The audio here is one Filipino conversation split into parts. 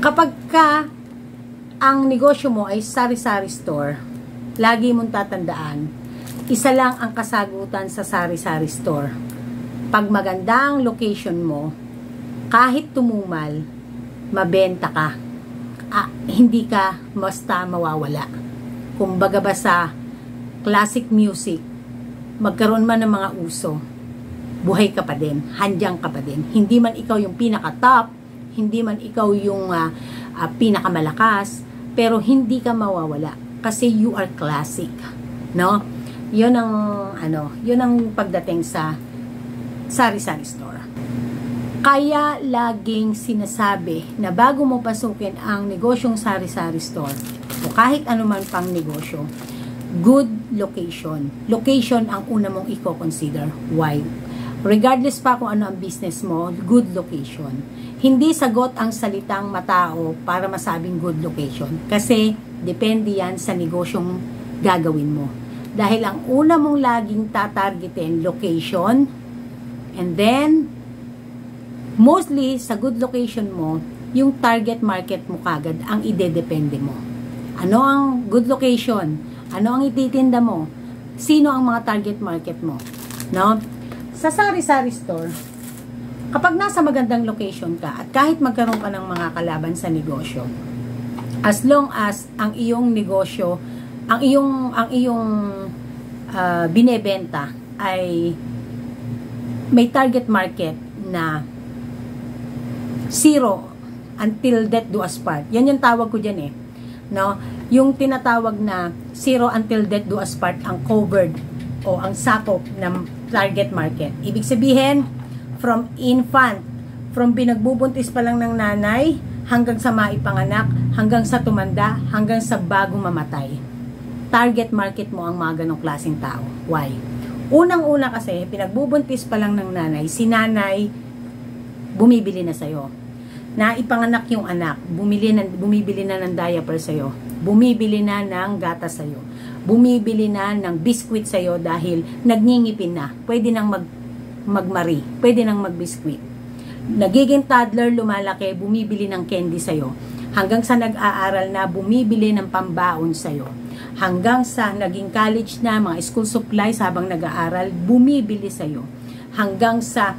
Kapag ka ang negosyo mo ay sari-sari store, lagi mong tatandaan, isa lang ang kasagutan sa sari-sari store. Pag maganda ang location mo, kahit tumumal, mabenta ka. Hindi ka basta mawawala. Kumbaga ba sa classic music, magkaroon man ng mga uso, buhay ka pa din, handyang ka pa din. Hindi man ikaw yung pinaka-top, hindi man ikaw yung pinakamalakas, pero hindi ka mawawala kasi you are classic, no? 'Yun ang pagdating sa sari-sari store. Kaya laging sinasabi na bago mo pasukin ang negosyong sari-sari store o kahit anuman pang negosyo, good location. Location ang una mong i-consider. Why? Regardless pa kung ano ang business mo, good location. Hindi sagot ang salitang matao para masabing good location. Kasi, depende yan sa negosyong gagawin mo. Dahil ang una mong laging tatargetin, location. And then, mostly, sa good location mo, yung target market mo kagad ang idedepende mo. Ano ang good location? Ano ang ititinda mo? Sino ang mga target market mo? No? Sa sari-sari store, kapag nasa magandang location ka at kahit magkaroon ka ng mga kalaban sa negosyo, as long as ang iyong negosyo, ang iyong binebenta ay may target market na 0 until death do us part. Yan yung tawag ko dyan no? Yung tinatawag na 0 until death do us part ang covered o ang sakop ng target market. Ibig sabihin, from infant, from binagbubuntis pa lang ng nanay, hanggang sa maipanganak, hanggang sa tumanda, hanggang sa bago mamatay. Target market mo ang mga ganong klaseng tao. Why? Unang-una kasi, pinagbubuntis pa lang ng nanay, si nanay, bumibili na sa'yo. Naipanganak yung anak, bumibili na ng diaper sa'yo, bumibili na ng gatas sa'yo, bumibili na ng biskwit sa'yo dahil nagngingipin na. Pwede nang magmari. Pwede nang magbiskwit. Nagiging toddler, lumalaki, bumibili ng candy sa'yo. Hanggang sa nag-aaral na, bumibili ng pambaon sa'yo. Hanggang sa naging college na, mga school supplies habang nag-aaral, bumibili sa'yo. Hanggang sa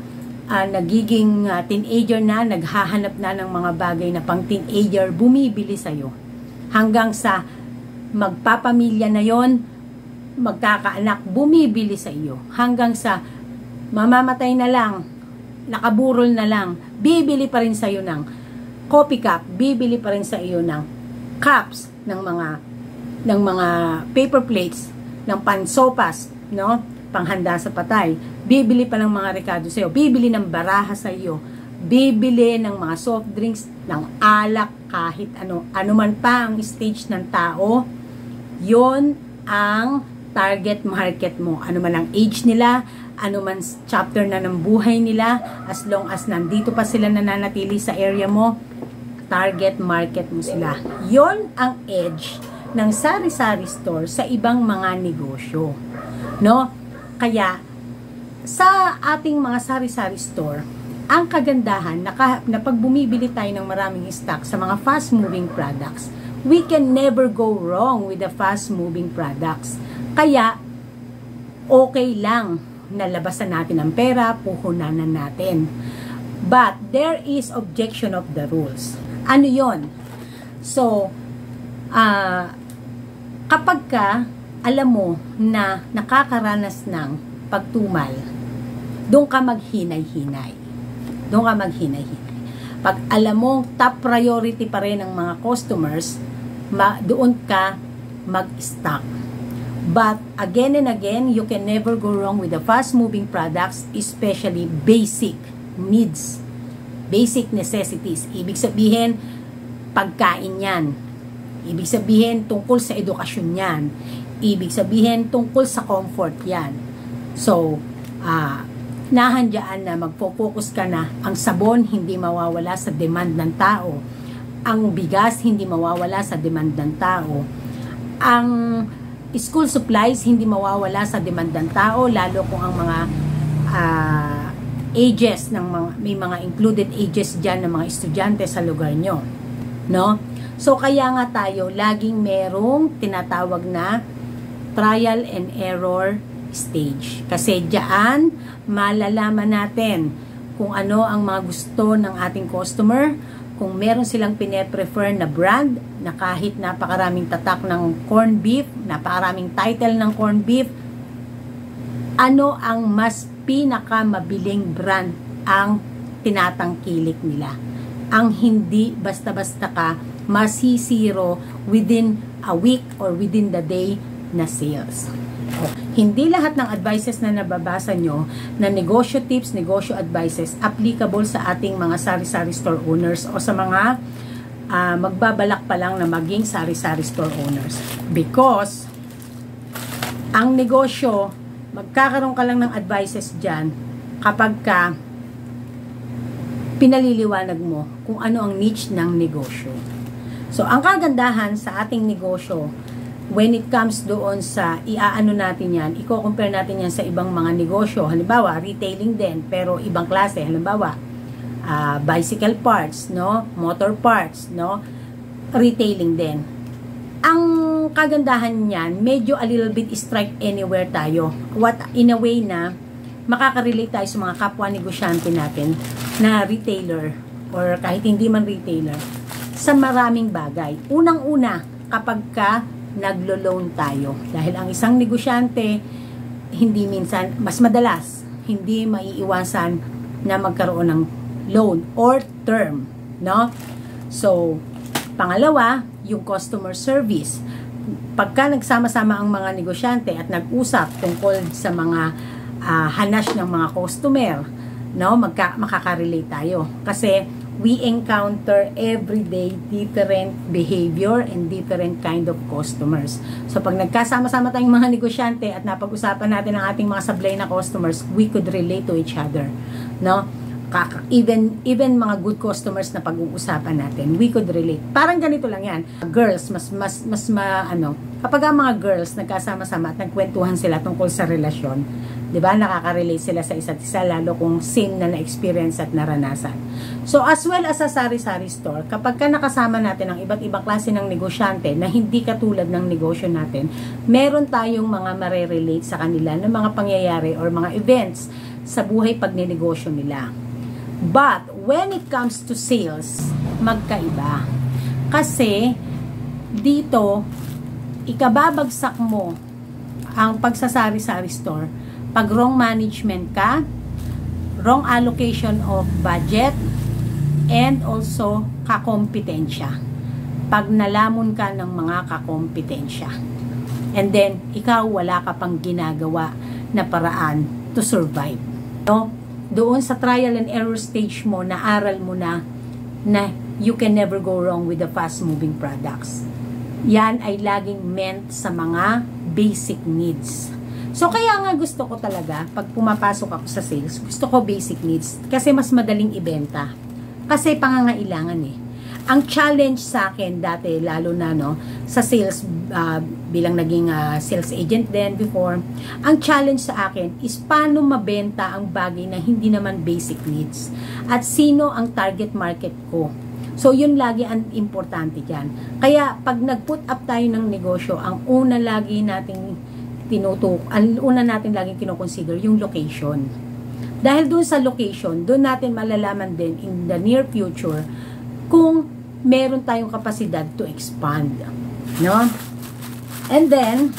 nagiging teenager na, naghahanap na ng mga bagay na pang teenager, bumibili sa'yo. Hanggang sa magpapamilya na yon, magkakaanak, bumibili sa iyo. Hanggang sa mamamatay na lang, nakaburol na lang, bibili pa rin sa iyo ng coffee cup, bibili pa rin sa iyo ng cups, ng mga paper plates, ng pansopas, no? Panghanda sa patay. Bibili pa ng mga rekado sa iyo, bibili ng baraha sa iyo, bibili ng mga soft drinks, ng alak, kahit ano man pa ang stage ng tao. Yon ang target market mo. Ano man ang age nila, ano man chapter na ng buhay nila, as long as nandito pa sila nananatili sa area mo, target market mo sila. Yon ang edge ng sari-sari store sa ibang mga negosyo. No? Kaya, sa ating mga sari-sari store, ang kagandahan na pag bumibili tayo ng maraming stock sa mga fast-moving products, we can never go wrong with the fast-moving products. Kaya, okay lang na labasan natin ang pera, puhunanan natin. But, there is objection of the rules. Ano yon? So, kapag ka, alam mo na nakakaranas ng pagtumal, doon ka maghinay-hinay. Doon ka maghinay-hinay. Pag alam mo, top priority pa rin ng mga customers, doon ka mag-stock. But again and again, you can never go wrong with the fast-moving products, especially basic needs, basic necessities. Ibig sabihin, pagkain yan. Ibig sabihin, tungkol sa edukasyon yan. Ibig sabihin, tungkol sa comfort yan. So, nahandyaan na magpo-focus ka na ang sabon hindi mawawala sa demand ng tao. Ang bigas hindi mawawala sa demand ng tao. Ang school supplies hindi mawawala sa demand ng tao, lalo kung ang mga ages ng may mga included ages diyan ng mga estudyante sa lugar nyo. no? So kaya nga tayo laging merong tinatawag na trial and error stage. Kasi diyan malalaman natin kung ano ang mga gusto ng ating customer, kung meron silang pine-prefer na brand na kahit napakaraming tatak ng corned beef, napakaraming title ng corned beef, ano ang mas pinakamabiling brand ang tinatangkilik nila. Ang hindi basta-basta ka masisiro within a week or within the day na sales. Hindi lahat ng advices na nababasa nyo na negosyo tips, negosyo advices applicable sa ating mga sari-sari store owners o sa mga magbabalak pa lang na maging sari-sari store owners. Because ang negosyo, magkakaroon ka lang ng advices dyan kapag ka pinaliliwanag mo kung ano ang niche ng negosyo. So, ang kagandahan sa ating negosyo, when it comes doon sa iaano natin yan, i-compare natin yan sa ibang mga negosyo. Halimbawa, retailing din, pero ibang klase. Halimbawa, bicycle parts, no? Motor parts, no? Retailing din. Ang kagandahan niyan, medyo a little bit strike anywhere tayo. What in a way na makaka-relate tayo sa mga kapwa negosyante natin na retailer or kahit hindi man retailer sa maraming bagay. Unang-una, kapag ka naglo-loan tayo. Dahil ang isang negosyante, hindi minsan, mas madalas, hindi maiiwasan na magkaroon ng loan or term, no? So, pangalawa, yung customer service. Pagka nagsama-sama ang mga negosyante at nag-usap tungkol sa mga hanas ng mga customer, no? Makaka-relate tayo. Kasi, we encounter everyday different behavior and different kind of customers. So, pag nagkasama-sama tayong mga negosyante at napag-usapan natin ang ating mga sablay na customers, we could relate to each other, no? Even mga good customers na pag-uusapan natin, we could relate. Parang ganito lang yan. Girls, kapag ang mga girls nagkasama-sama at nagkwentuhan sila tungkol sa relasyon, 'di ba? Nakaka-relate sila sa isa't isa lalo kung same na na-experience at naranasan. So as well as sa sari-sari store, kapag ka nakasama natin ang iba't ibang klase ng negosyante na hindi katulad ng negosyo natin, meron tayong mga mare-relate sa kanila ng mga pangyayari or mga events sa buhay pagnenegosyo nila. But when it comes to sales, magkaiba. Kasi dito ikababagsak mo ang pagsasari-sari store pag wrong management ka, wrong allocation of budget, and also kakompetensya. Pag nalamon ka ng mga kakompetensya. And then, ikaw wala ka pang ginagawa na paraan to survive. No? Doon sa trial and error stage mo, naaral mo na you can never go wrong with the fast-moving products. Yan ay laging meant sa mga basic needs. So, kaya nga gusto ko talaga, pag pumapasok ako sa sales, gusto ko basic needs. Kasi mas madaling ibenta. Kasi pangangailangan eh. Ang challenge sa akin dati, lalo na sa sales, bilang naging sales agent din before, ang challenge sa akin is paano mabenta ang bagay na hindi naman basic needs. At sino ang target market ko. So, yun lagi ang importante dyan. Kaya, pag nag-put up tayo ng negosyo, ang una lagi nating ang una natin laging kinoconsider yung location. Dahil dun sa location, dun natin malalaman din in the near future kung meron tayong kapasidad to expand. No? And then,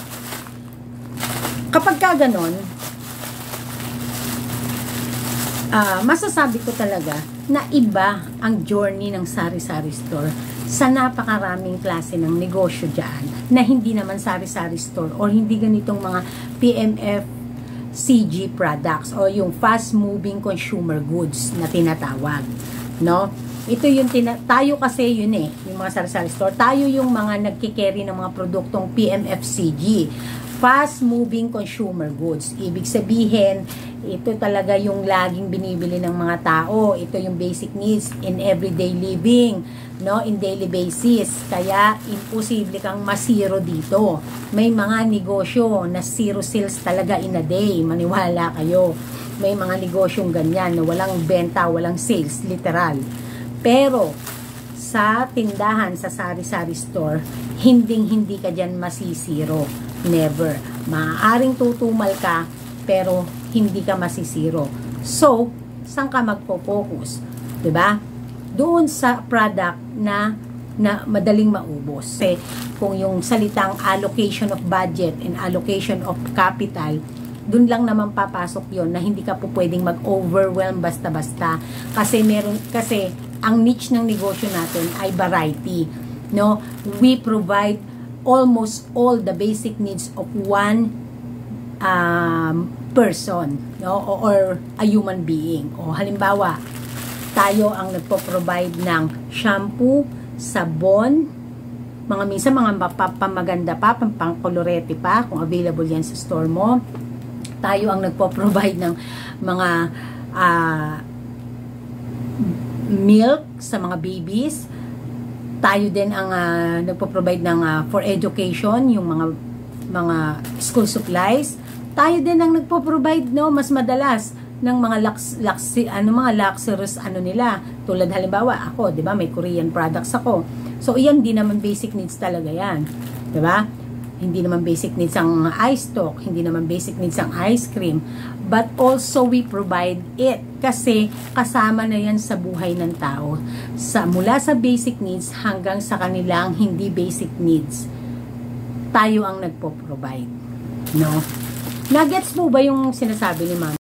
kapag ka ganon, masasabi ko talaga na iba ang journey ng sari-sari store sa napakaraming klase ng negosyo dyan na hindi naman sari-sari store or hindi ganitong mga PMF CG products o yung fast-moving consumer goods na tinatawag. No? Ito yung tayo kasi yun yung mga sari-sari store. Tayo yung mga nagkikerry ng mga produktong PMFCG. Fast-moving consumer goods. Ibig sabihin, ito talaga yung laging binibili ng mga tao. Ito yung basic needs in everyday living, no, in daily basis. Kaya, imposible kang masiro dito. May mga negosyo na zero sales talaga in a day. Maniwala kayo. May mga negosyong ganyan na walang benta, walang sales, literal. Pero, sa tindahan, sa sari-sari store, hindi ka dyan masisiro. Never. Maaaring tutumal ka, pero hindi ka masisiro. So, saan ka magpo-focus? 'Di ba? Doon sa product na madaling maubos. Kasi kung yung salitang allocation of budget and allocation of capital, dun lang naman papasok yon na hindi ka po pwedeng mag-overwhelm basta-basta. Kasi ang niche ng negosyo natin ay variety. No? We provide almost all the basic needs of one person, no? Or a human being. O halimbawa, tayo ang nagpo-provide ng shampoo, sabon, minsan mga pamaganda pa, pangkolorete pa, kung available yan sa store mo. Tayo ang nagpo-provide ng mga milk sa mga babies. Tayo din ang nagpo-provide ng for education, yung mga school supplies. Tayo din ang nagpo-provide, no, mas madalas ng mga luxurious nila. Tulad halimbawa ako, 'di ba, may Korean products ako. So iyan din naman basic needs talaga 'yan. 'Di ba? Hindi naman basic needs ang ice stock, hindi naman basic needs ang ice cream, but also we provide it kasi kasama na 'yan sa buhay ng tao. Mula sa basic needs hanggang sa kanilang hindi basic needs. Tayo ang nagpo-provide, no? Nagets mo ba yung sinasabi ni Ma'am?